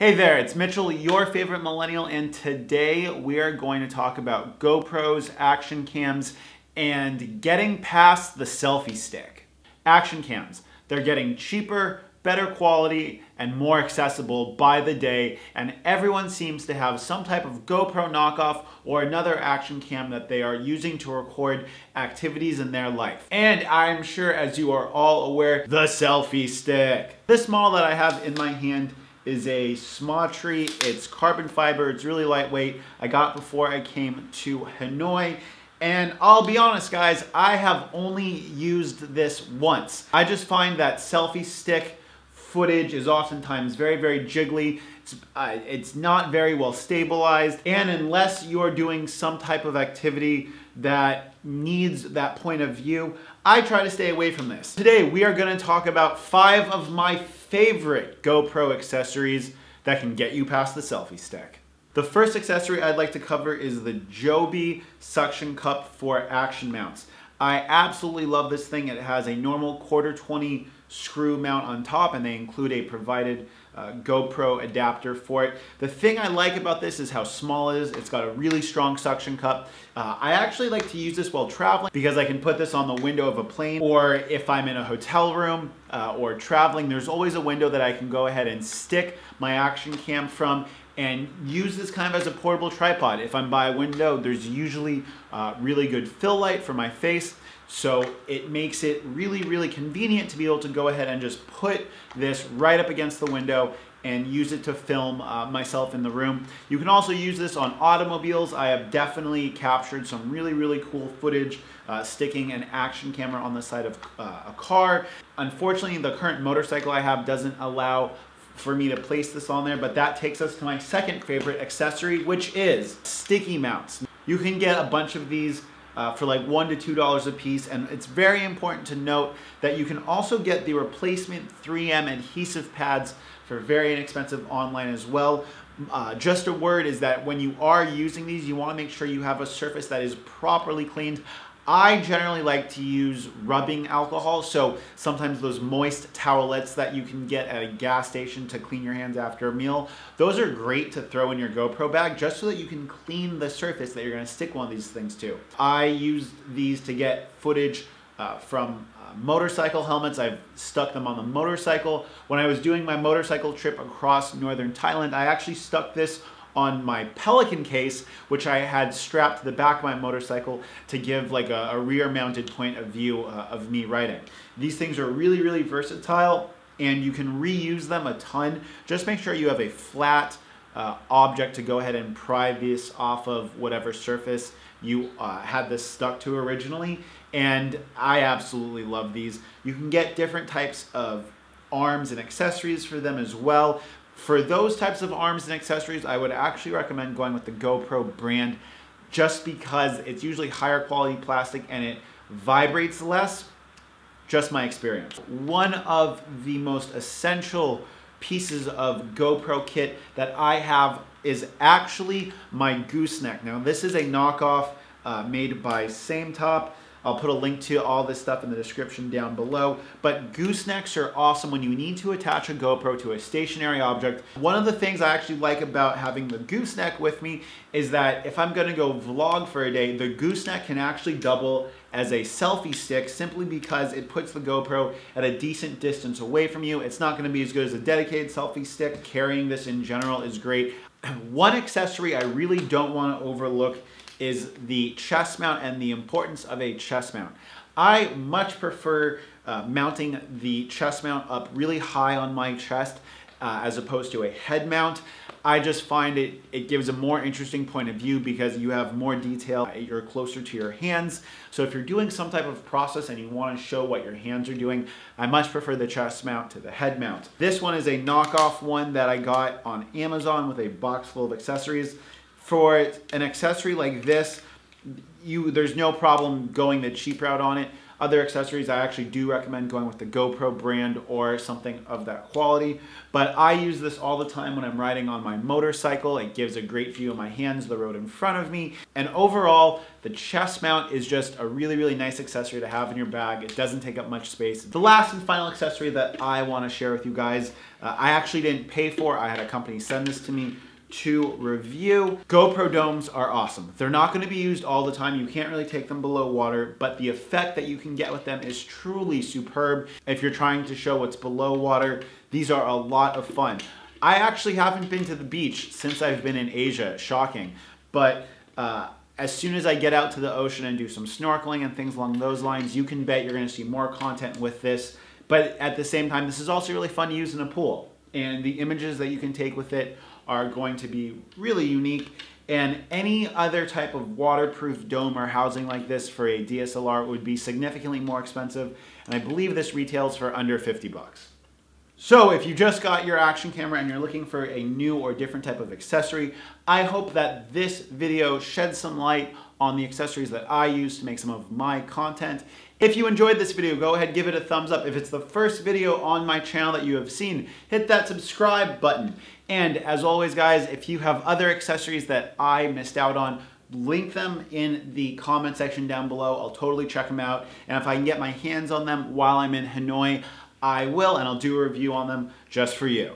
Hey there, it's Mitchell, your favorite millennial, and today we are going to talk about GoPros, action cams, and getting past the selfie stick. Action cams, they're getting cheaper, better quality, and more accessible by the day, and everyone seems to have some type of GoPro knockoff or another action cam that they are using to record activities in their life. And I'm sure, as you are all aware, the selfie stick. This model that I have in my hand is a Smatry. It's carbon fiber, it's really lightweight. I got it before I came to Hanoi. And I'll be honest guys, I have only used this once. I just find that selfie stick footage is oftentimes very, very jiggly. It's not very well stabilized. And unless you're doing some type of activity that needs that point of view, I try to stay away from this. Today, we are gonna talk about 5 of my favorite GoPro accessories that can get you past the selfie stick. The first accessory I'd like to cover is the Joby suction cup for action mounts. I absolutely love this thing. It has a normal 1/4-20 screw mount on top, and they include a provided GoPro adapter for it. The thing I like about this is how small it is. It's got a really strong suction cup. I actually like to use this while traveling because I can put this on the window of a plane, or if I'm in a hotel room or traveling, there's always a window that I can go ahead and stick my action cam from and use this kind of as a portable tripod. If I'm by a window, there's usually really good fill light for my face. So it makes it really, really convenient to be able to go ahead and just put this right up against the window and use it to film myself in the room. You can also use this on automobiles. I have definitely captured some really, really cool footage sticking an action camera on the side of a car. Unfortunately, the current motorcycle I have doesn't allow for me to place this on there, but that takes us to my second favorite accessory, which is sticky mounts. You can get a bunch of these for like $1 to $2 a piece, and it's very important to note that you can also get the replacement 3M adhesive pads for very inexpensive online as well. Just a word is that when you are using these, you want to make sure you have a surface that is properly cleaned. I generally like to use rubbing alcohol, so sometimes those moist towelettes that you can get at a gas station to clean your hands after a meal, those are great to throw in your GoPro bag just so that you can clean the surface that you're going to stick one of these things to. I use these to get footage from motorcycle helmets. I've stuck them on the motorcycle. When I was doing my motorcycle trip across northern Thailand, I actually stuck this on my Pelican case, which I had strapped to the back of my motorcycle to give like a rear mounted point of view of me riding. These things are really, really versatile and you can reuse them a ton. Just make sure you have a flat object to go ahead and pry this off of whatever surface you had this stuck to originally. And I absolutely love these. You can get different types of arms and accessories for them as well. For those types of arms and accessories, I would actually recommend going with the GoPro brand just because it's usually higher quality plastic and it vibrates less. Just my experience. One of the most essential pieces of GoPro kit that I have is actually my gooseneck. Now this is a knockoff made by SameTop. I'll put a link to all this stuff in the description down below. But goosenecks are awesome when you need to attach a GoPro to a stationary object. One of the things I actually like about having the gooseneck with me is that if I'm gonna go vlog for a day, the gooseneck can actually double as a selfie stick simply because it puts the GoPro at a decent distance away from you. It's not gonna be as good as a dedicated selfie stick. Carrying this in general is great. One accessory I really don't wanna overlook is the chest mount and the importance of a chest mount. I much prefer mounting the chest mount up really high on my chest as opposed to a head mount. I just find it gives a more interesting point of view because you have more detail. You're closer to your hands. So if you're doing some type of process and you want to show what your hands are doing, I much prefer the chest mount to the head mount. This one is a knockoff one that I got on Amazon with a box full of accessories. For an accessory like this, there's no problem going the cheap route on it. Other accessories, I actually do recommend going with the GoPro brand or something of that quality. But I use this all the time when I'm riding on my motorcycle. It gives a great view of my hands, the road in front of me. And overall, the chest mount is just a really, really nice accessory to have in your bag. It doesn't take up much space. The last and final accessory that I want to share with you guys, I actually didn't pay for. I had a company send this to me to review. GoPro domes are awesome. They're not going to be used all the time. You can't really take them below water, but the effect that you can get with them is truly superb. If you're trying to show what's below water, these are a lot of fun. I actually haven't been to the beach since I've been in Asia, shocking, but as soon as I get out to the ocean and do some snorkeling and things along those lines, you can bet you're going to see more content with this. But at the same time, this is also really fun to use in a pool, and the images that you can take with it are going to be really unique. And any other type of waterproof dome or housing like this for a DSLR would be significantly more expensive, and I believe this retails for under 50 bucks. So if you just got your action camera and you're looking for a new or different type of accessory, I hope that this video sheds some light on the accessories that I use to make some of my content. If you enjoyed this video, go ahead, give it a thumbs up. If it's the first video on my channel that you have seen, hit that subscribe button. And as always, guys, if you have other accessories that I missed out on, link them in the comment section down below. I'll totally check them out. And if I can get my hands on them while I'm in Hanoi, I will, and I'll do a review on them just for you.